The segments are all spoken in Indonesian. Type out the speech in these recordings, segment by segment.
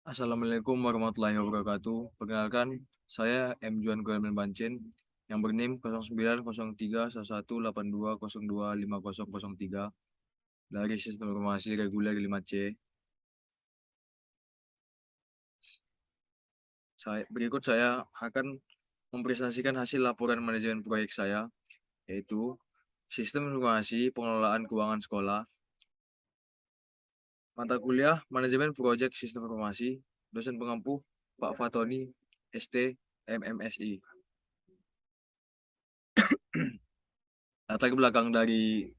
Assalamualaikum warahmatullahi wabarakatuh. Perkenalkan, saya M. Juan Guillermin Bancin yang berNIM 09031182025003 dari Sistem Informasi Reguler 5C. Berikut saya akan mempresentasikan hasil laporan manajemen proyek saya, yaitu Sistem Informasi Pengelolaan Keuangan Sekolah, mata kuliah Manajemen Proyek Sistem Informasi, dosen pengampu Pak Fatoni, ST, MMSI. Latar belakang dari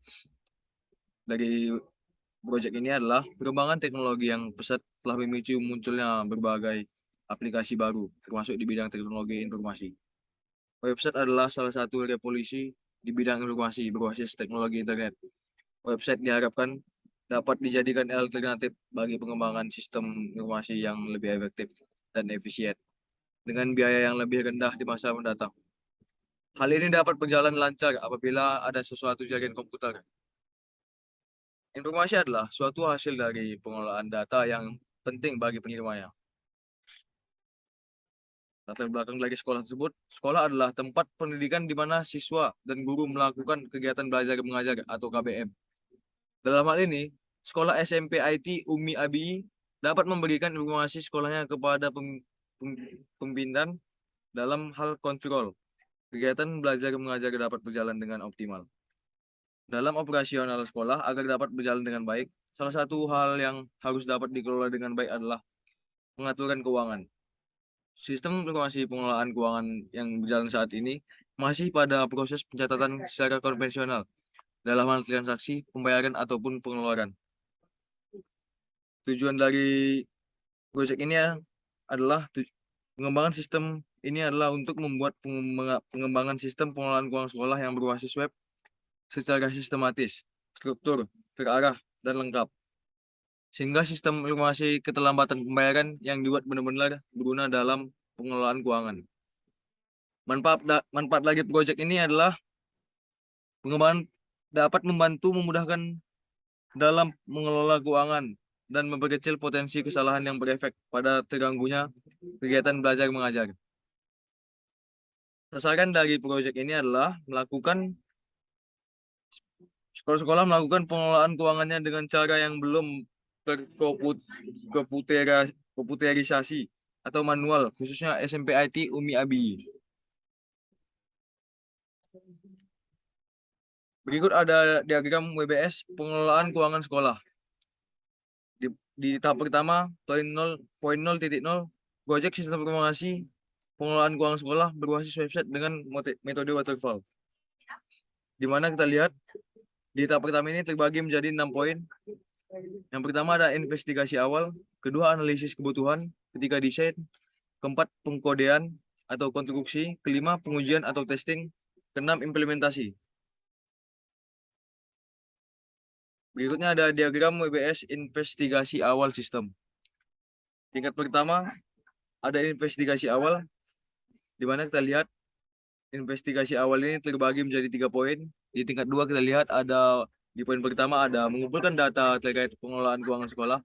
proyek ini adalah perkembangan teknologi yang pesat telah memicu munculnya berbagai aplikasi baru, termasuk di bidang teknologi informasi. Website adalah salah satu revolusi di bidang informasi berbasis teknologi internet. Website diharapkan dapat dijadikan alternatif bagi pengembangan sistem informasi yang lebih efektif dan efisien, dengan biaya yang lebih rendah di masa mendatang. Hal ini dapat berjalan lancar apabila ada sesuatu jaringan komputer. Informasi adalah suatu hasil dari pengelolaan data yang penting bagi penerimanya. Latar belakang dari sekolah tersebut, sekolah adalah tempat pendidikan di mana siswa dan guru melakukan kegiatan belajar mengajar atau KBM. Dalam hal ini, sekolah SMP IT Umi Abi dapat memberikan informasi sekolahnya kepada pimpinan dalam hal kontrol. Kegiatan belajar mengajar dapat berjalan dengan optimal. Dalam operasional sekolah agar dapat berjalan dengan baik, salah satu hal yang harus dapat dikelola dengan baik adalah pengaturan keuangan. Sistem informasi pengelolaan keuangan yang berjalan saat ini masih pada proses pencatatan secara konvensional dalam hal transaksi, pembayaran, ataupun pengeluaran. Tujuan dari proyek ini adalah pengembangan sistem ini adalah untuk membuat pengembangan sistem pengelolaan keuangan sekolah yang berbasis web secara sistematis, struktur, terarah, dan lengkap. Sehingga sistem informasi keterlambatan pembayaran yang dibuat benar-benar berguna dalam pengelolaan keuangan. Manfaat lagi proyek ini adalah pengembangan dapat membantu memudahkan dalam mengelola keuangan dan memperkecil potensi kesalahan yang berefek pada terganggunya kegiatan belajar mengajar. Sasaran dari proyek ini adalah sekolah-sekolah melakukan pengelolaan keuangannya dengan cara yang belum terkomputerisasi atau manual, khususnya SMP IT Umi Abi. Berikut ada diagram WBS pengelolaan keuangan sekolah. Di tahap pertama, poin 0.0, Gojek sistem informasi pengelolaan keuangan sekolah berbasis website dengan metode waterfall. Di mana kita lihat di tahap pertama ini terbagi menjadi 6 poin. Yang pertama ada investigasi awal, kedua analisis kebutuhan, ketiga desain, keempat pengkodean atau konstruksi, kelima pengujian atau testing, keenam implementasi. Berikutnya ada diagram WBS investigasi awal sistem. Tingkat pertama ada investigasi awal, di mana kita lihat investigasi awal ini terbagi menjadi 3 poin. Di tingkat 2 kita lihat di poin pertama ada mengumpulkan data terkait pengelolaan keuangan sekolah.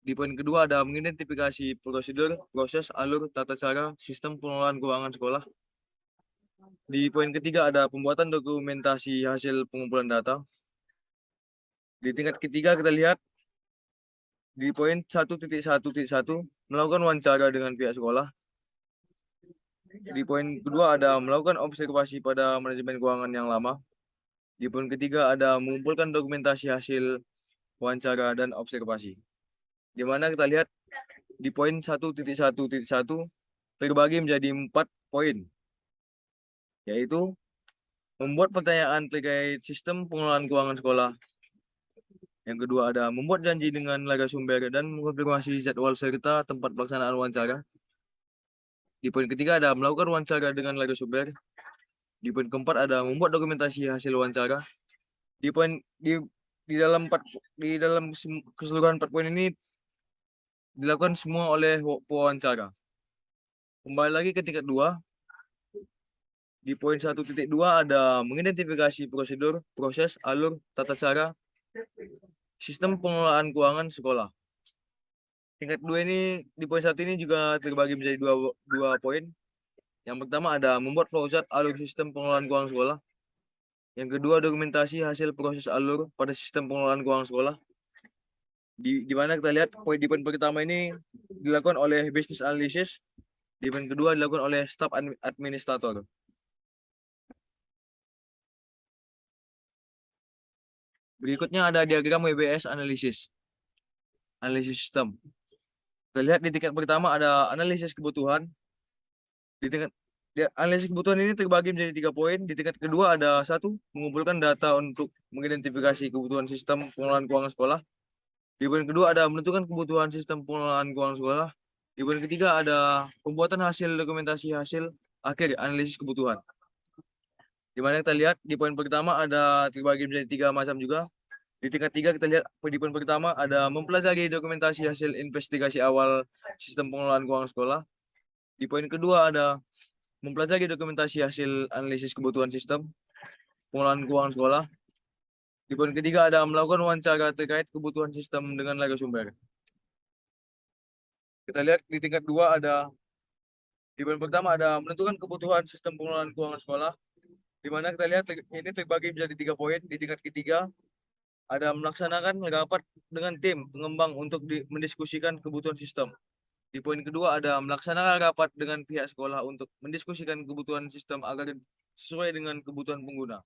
Di poin kedua ada mengidentifikasi prosedur, proses, alur, tata cara, sistem pengelolaan keuangan sekolah. Di poin ketiga ada pembuatan dokumentasi hasil pengumpulan data. Di tingkat ketiga kita lihat di poin 1.1.1 melakukan wawancara dengan pihak sekolah. Di poin kedua ada melakukan observasi pada manajemen keuangan yang lama. Di poin ketiga ada mengumpulkan dokumentasi hasil wawancara dan observasi. Di mana kita lihat di poin 1.1.1 terbagi menjadi 4 poin, yaitu membuat pertanyaan terkait sistem pengelolaan keuangan sekolah. Yang kedua ada membuat janji dengan narasumber dan mengkonfirmasi jadwal serta tempat pelaksanaan wawancara. Di poin ketiga ada melakukan wawancara dengan narasumber. Di poin keempat ada membuat dokumentasi hasil wawancara. Di poin di dalam keseluruhan 4 poin ini dilakukan semua oleh pewawancara. Kembali lagi ke tingkat 2. Di poin 1.2 ada mengidentifikasi prosedur, proses, alur, tata cara, sistem pengelolaan keuangan sekolah. Tingkat 2 ini di poin 1 ini juga terbagi menjadi dua poin. Yang pertama ada membuat flowchart alur sistem pengelolaan keuangan sekolah. Yang kedua dokumentasi hasil proses alur pada sistem pengelolaan keuangan sekolah. Di mana kita lihat di poin pertama ini dilakukan oleh business analysis, di poin kedua dilakukan oleh staff administrator. Berikutnya ada diagram WBS analisis sistem. Kita lihat di tingkat pertama ada analisis kebutuhan. Analisis kebutuhan ini terbagi menjadi 3 poin. Di tingkat kedua ada 1, mengumpulkan data untuk mengidentifikasi kebutuhan sistem pengelolaan keuangan sekolah. Di poin kedua ada menentukan kebutuhan sistem pengelolaan keuangan sekolah. Di poin ketiga ada pembuatan hasil dokumentasi hasil akhir analisis kebutuhan. Di mana kita lihat di poin pertama ada terbagi menjadi 3 macam juga. Di tingkat 3 kita lihat di poin pertama ada mempelajari dokumentasi hasil investigasi awal sistem pengelolaan keuangan sekolah. Di poin kedua ada mempelajari dokumentasi hasil analisis kebutuhan sistem pengelolaan keuangan sekolah. Di poin ketiga ada melakukan wawancara terkait kebutuhan sistem dengan narasumber. Kita lihat di tingkat 2 ada di poin pertama ada menentukan kebutuhan sistem pengelolaan keuangan sekolah. Di mana kita lihat ini terbagi menjadi 3 poin. Di tingkat ketiga ada melaksanakan rapat dengan tim pengembang untuk mendiskusikan kebutuhan sistem. Di poin kedua ada melaksanakan rapat dengan pihak sekolah untuk mendiskusikan kebutuhan sistem agar sesuai dengan kebutuhan pengguna.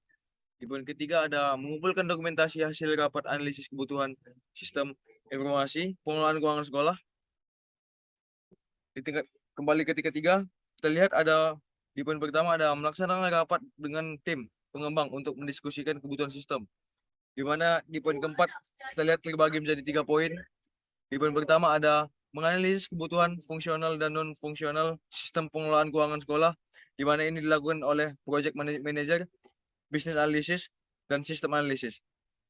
Di poin ketiga ada mengumpulkan dokumentasi hasil rapat analisis kebutuhan sistem informasi pengelolaan keuangan sekolah. Kembali ke tingkat 3, kita lihat ada di poin pertama ada melaksanakan rapat dengan tim pengembang untuk mendiskusikan kebutuhan sistem. Di mana di poin keempat kita lihat terbagi menjadi 3 poin. Di poin pertama ada menganalisis kebutuhan fungsional dan non fungsional sistem pengelolaan keuangan sekolah, di mana ini dilakukan oleh project manager, business analysis, dan sistem analisis.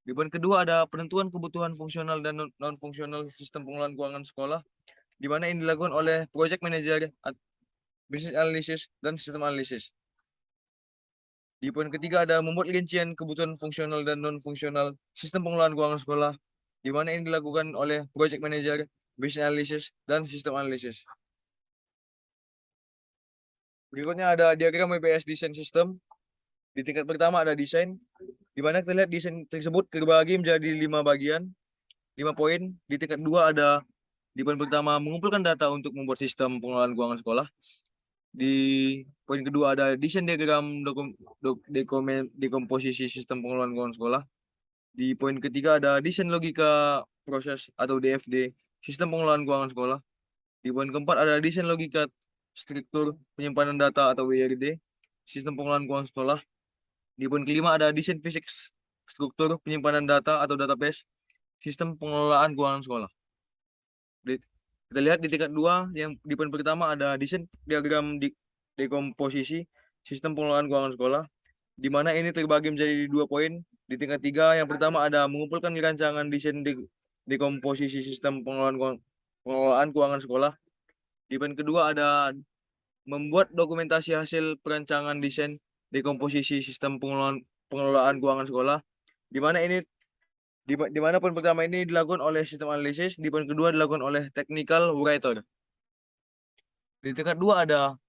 Di poin kedua ada penentuan kebutuhan fungsional dan non fungsional sistem pengelolaan keuangan sekolah, di mana ini dilakukan oleh project manager, business analysis, dan sistem analisis. Di poin ketiga ada membuat rincian kebutuhan fungsional dan non fungsional sistem pengelolaan keuangan sekolah, di mana ini dilakukan oleh project manager, business analysis, dan sistem analisis. Berikutnya ada diagram WBS design system. Di tingkat pertama ada desain, di mana kita lihat desain tersebut terbagi menjadi 5 bagian, 5 poin. Di tingkat 2 ada di poin pertama mengumpulkan data untuk membuat sistem pengelolaan keuangan sekolah. Di poin kedua ada desain diagram dekomposisi sistem pengelolaan keuangan sekolah. Di poin ketiga ada desain logika proses atau DFD sistem pengelolaan keuangan sekolah. Di poin keempat ada desain logika struktur penyimpanan data atau WIRD sistem pengelolaan keuangan sekolah. Di poin kelima ada desain fisik struktur penyimpanan data atau database sistem pengelolaan keuangan sekolah. Kita lihat di tingkat 2 yang di poin pertama ada desain diagram dekomposisi sistem pengelolaan keuangan sekolah, di mana ini terbagi menjadi 2 poin. Di tingkat 3 yang pertama ada mengumpulkan rancangan desain dekomposisi sistem pengelolaan keuangan sekolah. Di poin kedua ada membuat dokumentasi hasil perancangan desain dekomposisi sistem pengelolaan keuangan sekolah, di mana ini di mana poin pertama ini dilakukan oleh sistem analisis, di poin kedua dilakukan oleh technical writer. Di tingkat 2 ada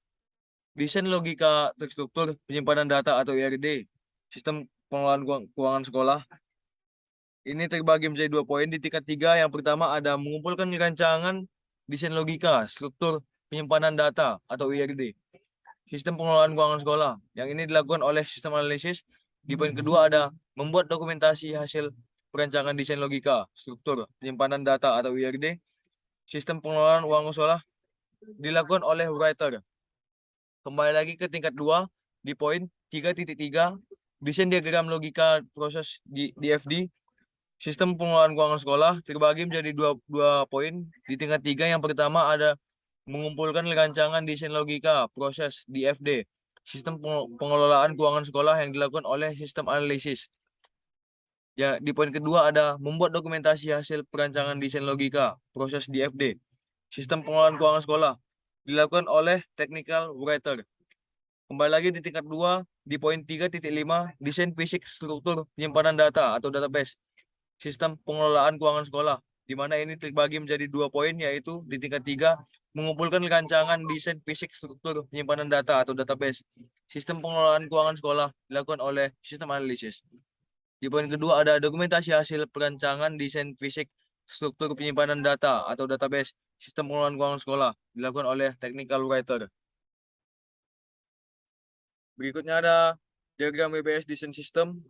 desain logika terstruktur penyimpanan data atau IRD sistem pengelolaan keuangan sekolah. Ini terbagi menjadi 2 poin. Di tingkat 3 yang pertama ada mengumpulkan rancangan desain logika struktur penyimpanan data atau IRD sistem pengelolaan keuangan sekolah. Yang ini dilakukan oleh sistem analisis. Di poin kedua ada membuat dokumentasi hasil perancangan desain logika struktur penyimpanan data atau IRD sistem pengelolaan uang sekolah dilakukan oleh writer. Kembali lagi ke tingkat 2 di poin 3.3 desain diagram logika proses di DFD sistem pengelolaan keuangan sekolah terbagi menjadi dua poin. Di tingkat 3 yang pertama ada mengumpulkan rancangan desain logika proses DFD sistem pengelolaan keuangan sekolah yang dilakukan oleh sistem analisis. Ya, di poin kedua ada membuat dokumentasi hasil perancangan desain logika proses DFD sistem pengelolaan keuangan sekolah dilakukan oleh technical writer. Kembali lagi di tingkat 2 di poin 3.5 desain fisik struktur penyimpanan data atau database sistem pengelolaan keuangan sekolah di mana ini terbagi menjadi 2 poin, yaitu di tingkat 3 mengumpulkan rancangan desain fisik struktur penyimpanan data atau database sistem pengelolaan keuangan sekolah dilakukan oleh sistem analisis. Di poin kedua ada dokumentasi hasil perancangan desain fisik struktur penyimpanan data atau database sistem pengelolaan keuangan sekolah dilakukan oleh technical writer. Berikutnya ada diagram WBS desain system.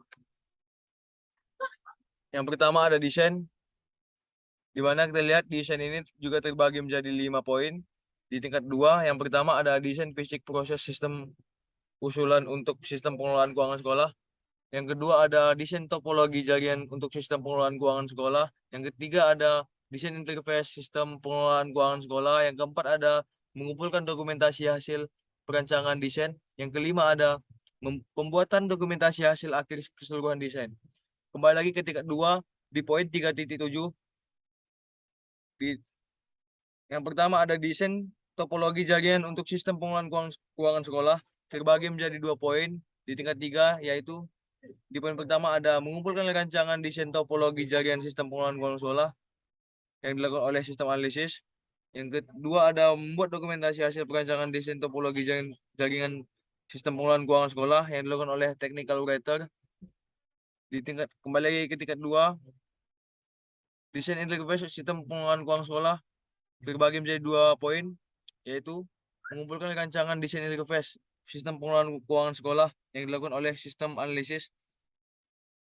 Yang pertama ada desain, di mana kita lihat desain ini juga terbagi menjadi 5 poin. Di tingkat 2, yang pertama ada desain fisik proses sistem usulan untuk sistem pengelolaan keuangan sekolah. Yang kedua ada desain topologi jaringan untuk sistem pengelolaan keuangan sekolah. Yang ketiga ada desain interface sistem pengelolaan keuangan sekolah. Yang keempat ada mengumpulkan dokumentasi hasil perancangan desain. Yang kelima ada pembuatan dokumentasi hasil akhir keseluruhan desain. Kembali lagi ke tingkat 2 di poin 3.7. Yang pertama ada desain topologi jaringan untuk sistem pengelolaan keuangan sekolah terbagi menjadi 2 poin. Di tingkat 3 yaitu di poin pertama ada mengumpulkan rancangan desain topologi jaringan sistem pengelolaan keuangan sekolah yang dilakukan oleh sistem analisis. Yang kedua ada membuat dokumentasi hasil perancangan desain topologi jaringan sistem pengelolaan keuangan sekolah yang dilakukan oleh technical writer. Kembali lagi ke tingkat 2, desain interface sistem pengelolaan keuangan sekolah terbagi menjadi 2 poin, yaitu mengumpulkan rancangan desain interface sistem pengelolaan keuangan sekolah yang dilakukan oleh sistem analisis.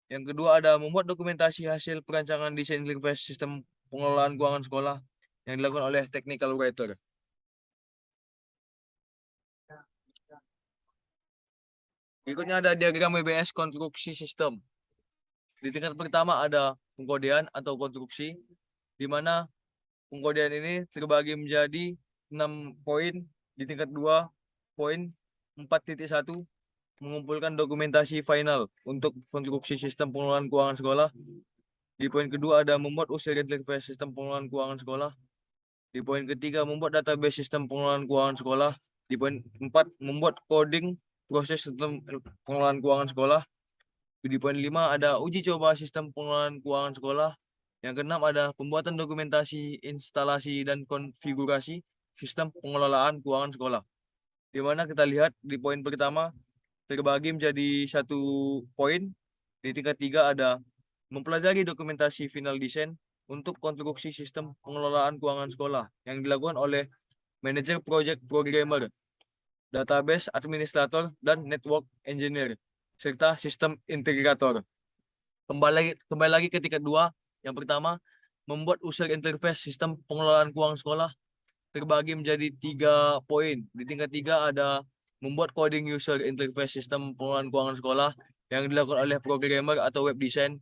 Yang kedua ada membuat dokumentasi hasil perancangan desain interface sistem pengelolaan keuangan sekolah yang dilakukan oleh technical writer. Berikutnya ada diagram WBS konstruksi sistem. Di tingkat pertama ada pengkodean atau konstruksi, di mana pengkodean ini terbagi menjadi 6 poin. Di tingkat 2 poin 4.1 mengumpulkan dokumentasi final untuk konstruksi sistem pengelolaan keuangan sekolah. Di poin kedua ada membuat user interface sistem pengelolaan keuangan sekolah. Di poin ketiga membuat database sistem pengelolaan keuangan sekolah. Di poin 4 membuat coding proses sistem pengelolaan keuangan sekolah. Di poin 5 ada uji coba sistem pengelolaan keuangan sekolah. Yang keenam ada pembuatan dokumentasi, instalasi, dan konfigurasi sistem pengelolaan keuangan sekolah. Di mana kita lihat di poin pertama terbagi menjadi 1 poin. Di tingkat 3 ada mempelajari dokumentasi final desain untuk konstruksi sistem pengelolaan keuangan sekolah yang dilakukan oleh manajer project programmer, database administrator, dan network engineer, serta sistem integrator. Kembali lagi ke tingkat 2. Yang pertama, membuat user interface sistem pengelolaan keuangan sekolah terbagi menjadi 3 poin. Di tingkat 3 ada membuat coding user interface sistem pengelolaan keuangan sekolah yang dilakukan oleh programmer atau web design.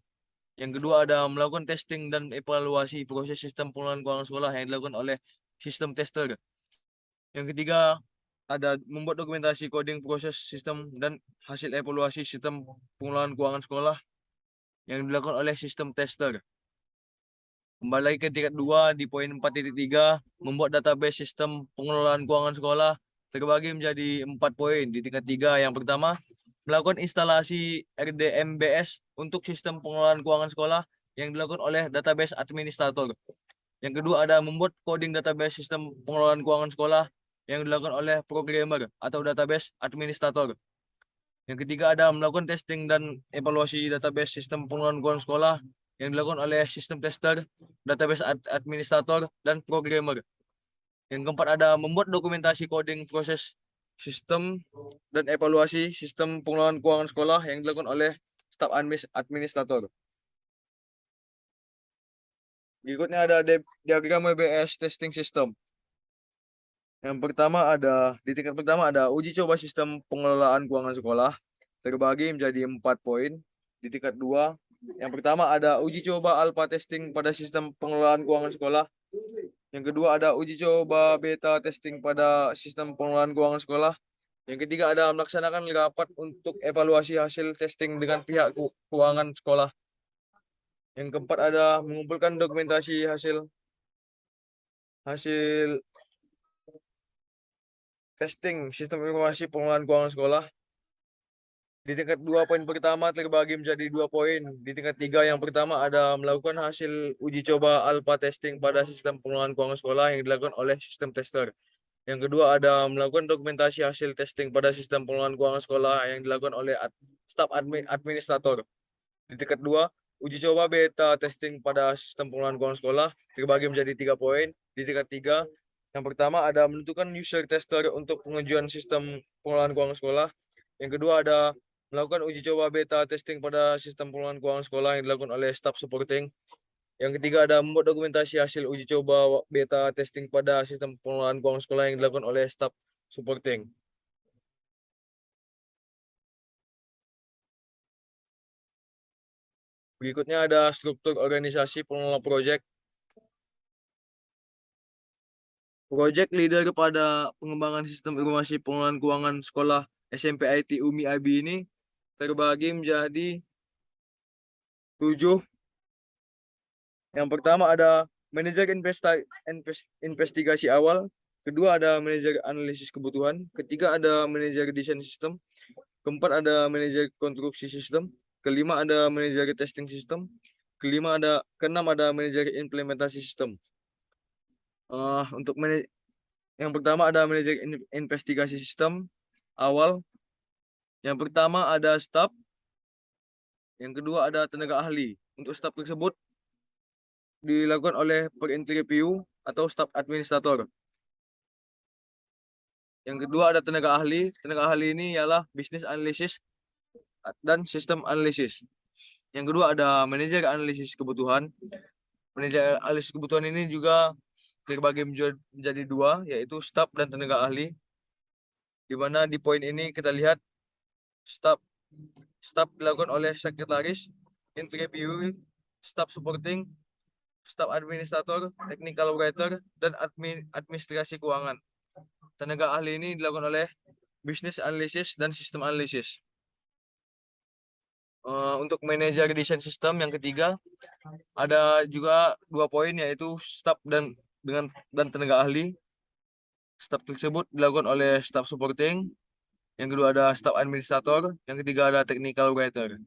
Yang kedua ada melakukan testing dan evaluasi proses sistem pengelolaan keuangan sekolah yang dilakukan oleh sistem tester. Yang ketiga ada membuat dokumentasi coding proses sistem dan hasil evaluasi sistem pengelolaan keuangan sekolah yang dilakukan oleh sistem tester. Kembali lagi ke tingkat 2 di poin 4.3 membuat database sistem pengelolaan keuangan sekolah terbagi menjadi 4 poin. Di tingkat 3 yang pertama melakukan instalasi RDMBS untuk sistem pengelolaan keuangan sekolah yang dilakukan oleh database administrator. Yang kedua ada membuat coding database sistem pengelolaan keuangan sekolah yang dilakukan oleh programmer atau database administrator. Yang ketiga ada melakukan testing dan evaluasi database sistem pengelolaan keuangan sekolah yang dilakukan oleh sistem tester, database administrator, dan programmer. Yang keempat ada membuat dokumentasi coding proses sistem dan evaluasi sistem pengelolaan keuangan sekolah yang dilakukan oleh staf administrator. Berikutnya ada diagram WBS testing system. Yang pertama ada di tingkat pertama ada uji coba sistem pengelolaan keuangan sekolah terbagi menjadi 4 poin. Di tingkat 2 yang pertama ada uji coba alpha testing pada sistem pengelolaan keuangan sekolah. Yang kedua ada uji coba beta testing pada sistem pengelolaan keuangan sekolah. Yang ketiga ada melaksanakan rapat untuk evaluasi hasil testing dengan pihak keuangan sekolah. Yang keempat ada mengumpulkan dokumentasi hasil testing sistem informasi pengelolaan keuangan sekolah. Di tingkat 2 poin pertama terbagi menjadi 2 poin. Di tingkat 3 yang pertama ada melakukan hasil uji coba alpha testing pada sistem pengelolaan keuangan sekolah yang dilakukan oleh sistem tester. Yang kedua ada melakukan dokumentasi hasil testing pada sistem pengelolaan keuangan sekolah yang dilakukan oleh staf administrator. Di tingkat 2, uji coba beta testing pada sistem pengelolaan keuangan sekolah terbagi menjadi 3 poin. Di tingkat 3, yang pertama ada menentukan user tester untuk pengujian sistem pengelolaan keuangan sekolah. Yang kedua ada melakukan uji coba beta testing pada sistem pengelolaan keuangan sekolah yang dilakukan oleh staff supporting. Yang ketiga ada membuat dokumentasi hasil uji coba beta testing pada sistem pengelolaan keuangan sekolah yang dilakukan oleh staff supporting. Berikutnya ada struktur organisasi pengelola proyek. Project leader pada pengembangan sistem informasi pengelolaan keuangan sekolah SMP IT Umi IB ini terbagi menjadi 7. Yang pertama ada manajer investigasi awal, kedua ada manajer analisis kebutuhan, ketiga ada manajer desain sistem, keempat ada manajer konstruksi sistem, kelima ada manajer testing sistem, keenam ada manajer implementasi sistem. Untuk yang pertama ada manajer investigasi sistem awal. Yang pertama ada staf, yang kedua ada tenaga ahli. Untuk staf tersebut dilakukan oleh per-interview atau staf administrator. Yang kedua ada tenaga ahli. Tenaga ahli ini ialah business analisis dan sistem analisis. Yang kedua ada manajer analisis kebutuhan. Manajer analisis kebutuhan ini juga terbagi menjadi 2, yaitu staf dan tenaga ahli. Di mana di poin ini kita lihat staf dilakukan oleh sekretaris, interview, staf supporting, staf administrator, technical writer, dan administrasi keuangan. Tenaga ahli ini dilakukan oleh business analysis dan sistem analisis. Untuk manajer desain sistem yang ketiga ada juga 2 poin, yaitu staf dan tenaga ahli. Staf tersebut dilakukan oleh staf supporting. Yang kedua ada staf administrator. Yang ketiga ada technical writer.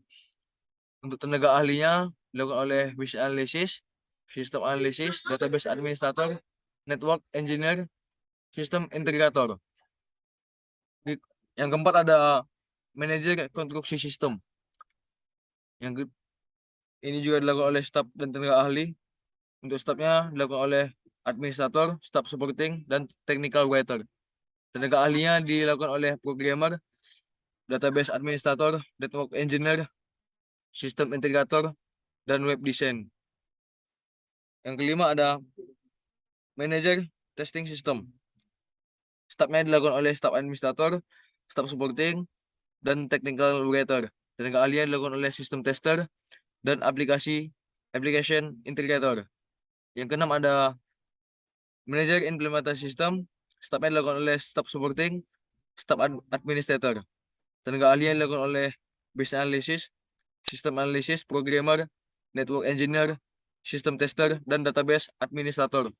Untuk tenaga ahlinya dilakukan oleh business analysis, sistem analisis, database administrator, network engineer, sistem integrator. Yang keempat ada manajer konstruksi sistem. Ini juga dilakukan oleh staf dan tenaga ahli. Untuk stafnya dilakukan oleh administrator, staf supporting, dan technical writer. Tenaga ahlinya dilakukan oleh programmer, database administrator, network engineer, sistem integrator, dan web design. Yang kelima ada manajer testing system. Stafnya dilakukan oleh staf administrator, staf supporting, dan technical writer. Tenaga ahlinya dilakukan oleh sistem tester dan application integrator. Yang keenam ada manajer implementasi sistem. Stafnya dilakukan oleh staf supporting, staf administrator. Tenaga ahlinya dilakukan oleh business analysis, sistem analisis, programmer, network engineer, sistem tester, dan database administrator.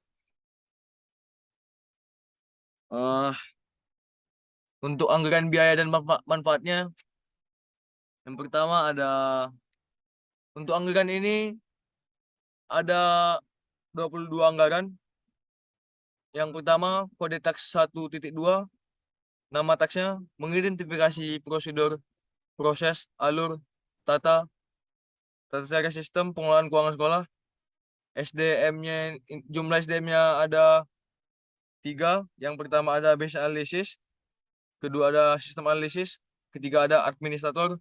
Untuk anggaran biaya dan manfaatnya, yang pertama ada untuk anggaran ini ada 22 anggaran. Yang pertama kode taks 1.2, nama taksnya mengidentifikasi prosedur, proses, alur, tata cara sistem pengelolaan keuangan sekolah. SDM-nya, jumlah SDM-nya ada 3. Yang pertama ada business analysis, kedua ada sistem analisis, ketiga ada administrator.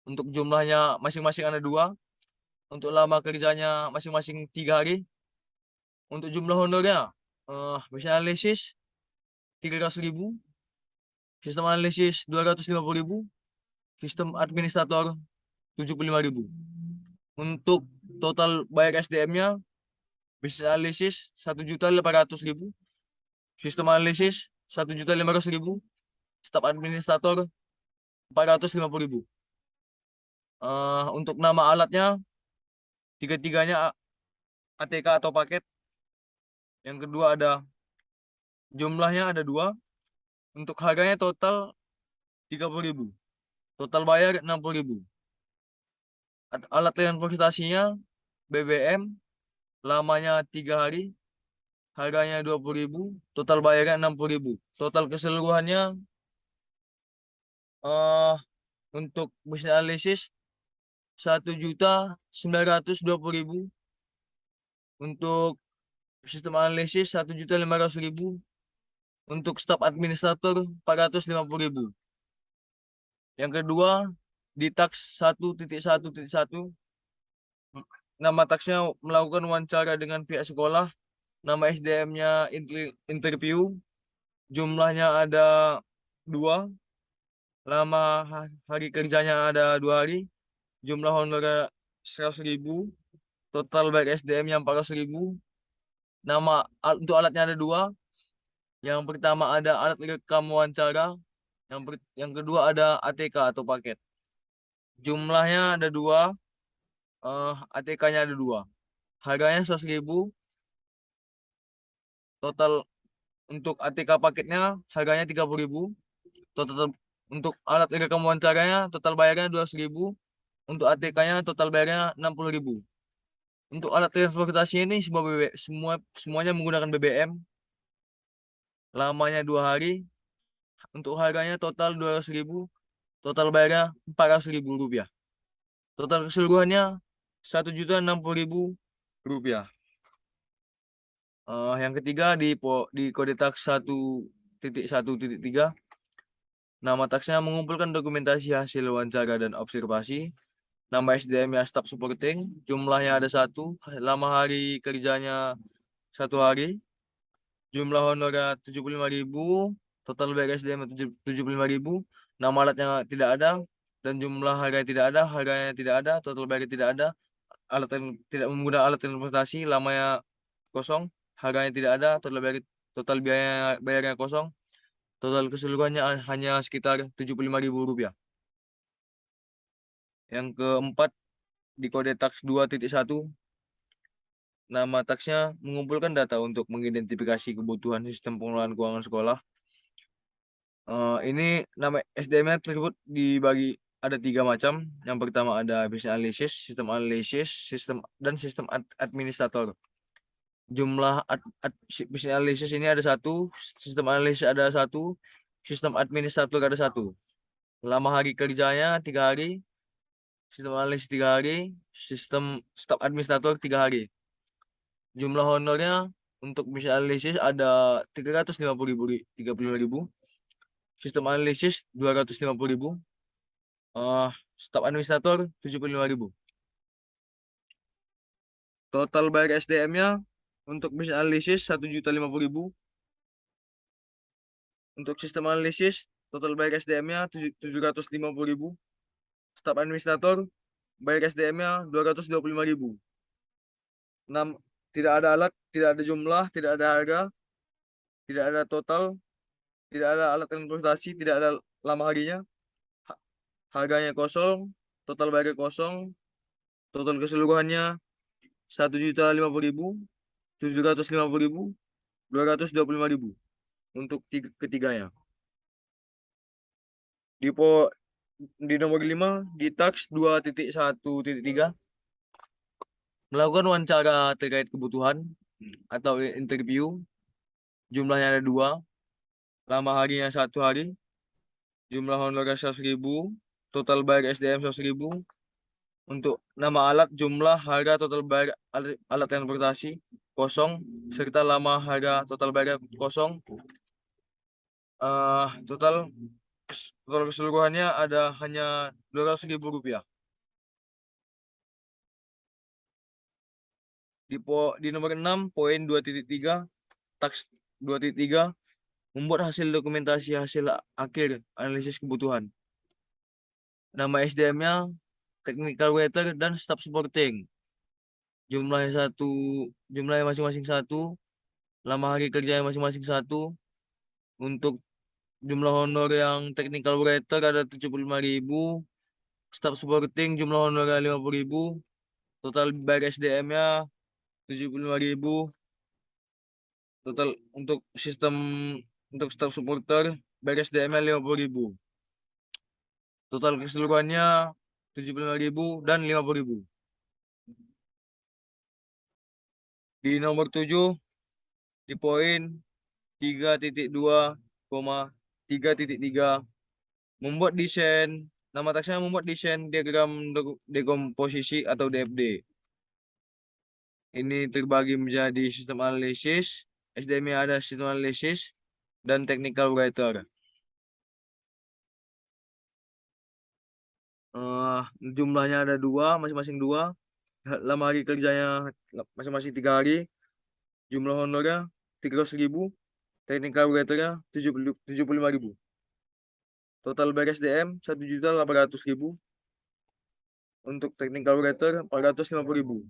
Untuk jumlahnya masing-masing ada 2. Untuk lama kerjanya masing-masing 3 hari. Untuk jumlah honornya, business analysis 300.000, sistem analisis 250.000, sistem administrator 75.000. Untuk total bayar SDM-nya, business analysis 1.800.000, sistem analisis 1.500.000, staf administrator 450.000. Untuk nama alatnya, tiga-tiganya ATK atau paket. Yang kedua ada jumlahnya ada 2. Untuk harganya total 30.000. total bayar 60.000. Alat transportasinya BBM, lamanya 3 hari, harganya 20.000, total bayarnya 60.000. Total keseluruhannya untuk bisnis analisis 1.920.000, untuk sistem analisis 1.500.000, untuk staf administrator 450.000. Yang kedua di tax 1.1.1, nama taksnya melakukan wawancara dengan pihak sekolah, nama SDM-nya interview, jumlahnya ada 2, lama hari kerjanya ada 2 hari, jumlah honorer 100.000, total baik SDM yang 400.000. Untuk alatnya ada 2. Yang pertama ada alat rekam wawancara, yang kedua ada ATK atau paket. Jumlahnya ada 2, ATK-nya ada 2. Harganya 100.000. Total untuk ATK paketnya harganya 30.000. Total untuk alat rekam wawancaranya total bayarnya 200.000. Untuk ATK-nya total bayarnya 60.000. Untuk alat transportasi ini semuanya menggunakan BBM. Lamanya 2 hari. Untuk harganya total 200.000. Total bayarnya 400.000 rupiah. Total keseluruhannya 1.060.000 rupiah. Yang ketiga di kode tax 1.1.3, nama taksnya mengumpulkan dokumentasi hasil wawancara dan observasi, nama SDM-nya staff supporting, jumlahnya ada 1, lama hari kerjanya 1 hari, jumlah honorer 75.000, total bayar SDM 75.000, nama alatnya tidak ada, dan jumlah harganya tidak ada, total bayar tidak ada, alat yang tidak menggunakan alat transportasi, lamanya kosong, harganya tidak ada, total bayarnya kosong, total keseluruhannya hanya sekitar 75.000 rupiah. Yang keempat di kode tax 2.1, nama taksnya mengumpulkan data untuk mengidentifikasi kebutuhan sistem pengelolaan keuangan sekolah. Ini nama SDM-nya tersebut dibagi ada 3 macam. Yang pertama ada business analysis, dan sistem administrator. Jumlah business analysis ini ada 1, sistem analisis ada 1, sistem administrator ada 1. Lama hari kerjanya 3 hari, sistem analisis 3 hari, sistem staf administrator 3 hari. Jumlah honornya untuk business analisis ada 350.000, sistem analisis 250.000, staf administrator 75.000. Total bayar SDM-nya untuk business analisis 1.050.000. Untuk sistem analisis total bayar SDM-nya 750.000. Staf administrator bayar SDM-nya 225.000. Tidak ada alat, tidak ada jumlah, tidak ada harga, tidak ada total, tidak ada alat transportasi, tidak ada lama harinya. Harganya kosong, total bayar kosong, total keseluruhannya 1.050.000, 750.000, 225.000 untuk ketiganya. Di nomor 5 di tax 2.1.3, melakukan wawancara terkait kebutuhan atau interview, jumlahnya ada 2, lama harinya 1 hari, jumlah honorer 100.000, total bayar SDM 100.000. Untuk nama alat, jumlah, harga, total bayar alat transportasi kosong, serta lama harga total bayar kosong. Total keseluruhannya ada hanya 200.000 rupiah. Di nomor 6 poin 2.3 tax 2.3, membuat hasil dokumentasi hasil akhir analisis kebutuhan. Nama SDM-nya technical writer dan staff supporting. Jumlahnya masing-masing 1, lama hari kerjanya masing-masing 1. Untuk jumlah honor yang technical writer ada 75.000, staff supporting jumlah honor 50.000, total bayar SDM-nya 75.000. Total untuk staff supporter bayar SDM-nya 50.000. Total keseluruhannya 75.000 dan 50.000. Di nomor 7 di poin 3.2,3.3 membuat desain, nama teksnya membuat desain diagram dekomposisi atau DFD. Ini terbagi menjadi sistem analisis, SDM-nya ada sistem analisis dan technical writer. Jumlahnya ada dua, masing-masing dua. Lama hari kerjanya masing-masing 3 hari. Jumlah honornya 300.000, technical writernya 75.000. Total beres DM 1.800.000. Untuk technical writer 450.000.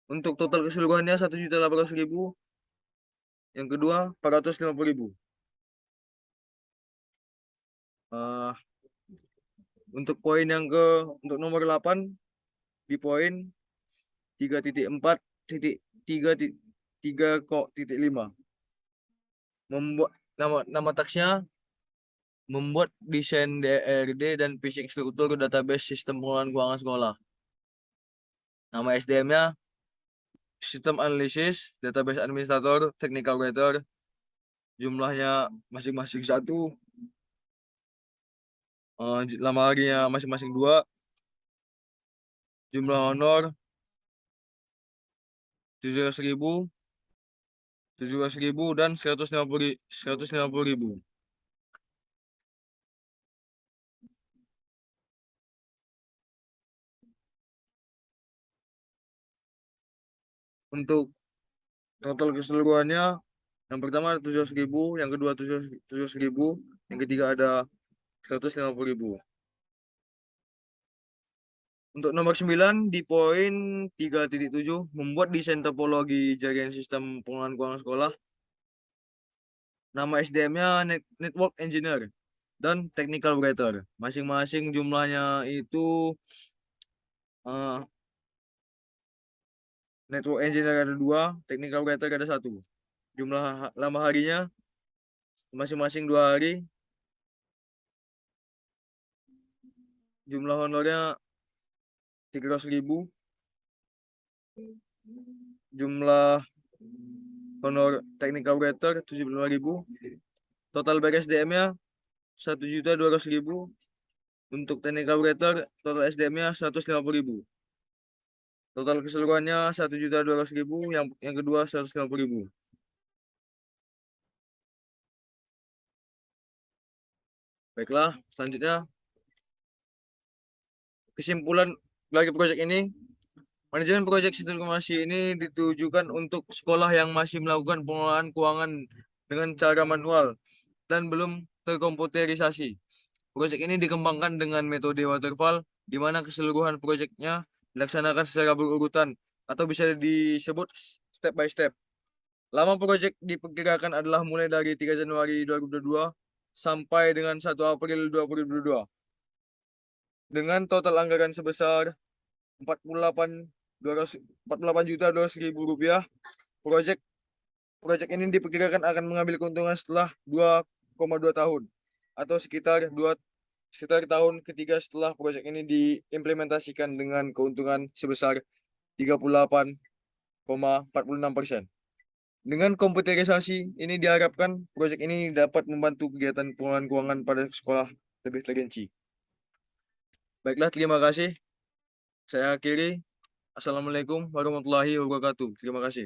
Untuk total keseluruhannya 1.800.000. Yang kedua 450.000. Untuk poin untuk nomor 8 di poin 3.4.3.5 membuat nama teksnya membuat desain DRD dan fisik struktur database sistem pengelolaan keuangan sekolah. Nama SDM-nya sistem analisis, database administrator, technical writer. Jumlahnya masing-masing 1. Lama harinya masing-masing 2. Jumlah honor 700.000, 17.000 dan 150.000. Untuk total keseluruhannya, yang pertama 700.000, yang kedua 700.000, yang ketiga ada 150.000. Untuk nomor 9 di poin 3.7 membuat desain topologi jaringan sistem pengelolaan keuangan sekolah. Nama SDM-nya Network Engineer dan Technical Writer. Masing-masing jumlahnya itu Network Engineer ada 2, Technical Writer ada 1. Jumlah lama harinya masing-masing 2 hari. Jumlah honornya 300.000. Jumlah honor Technical Writer 75.000. Total beres DM-nya 1.200.000. Untuk Technical Writer total SDM-nya 150.000. Total keseluruhannya 1.200.000. Yang kedua 150.000. Baiklah, selanjutnya kesimpulan lagi proyek ini. Manajemen proyek sistem informasi ini ditujukan untuk sekolah yang masih melakukan pengelolaan keuangan dengan cara manual dan belum terkomputerisasi. Proyek ini dikembangkan dengan metode waterfall, di mana keseluruhan proyeknya dilaksanakan secara berurutan atau bisa disebut step by step. Lama proyek diperkirakan adalah mulai dari 3 Januari 2022 sampai dengan 1 April 2022. Dengan total anggaran sebesar 48.200.000 rupiah, proyek ini diperkirakan akan mengambil keuntungan setelah 2,2 tahun atau sekitar tahun ketiga setelah proyek ini diimplementasikan dengan keuntungan sebesar 38,46%. Dengan komputerisasi ini diharapkan proyek ini dapat membantu kegiatan pengelolaan keuangan pada sekolah lebih terrinci. Baiklah, terima kasih. Saya akhiri. Assalamualaikum warahmatullahi wabarakatuh. Terima kasih.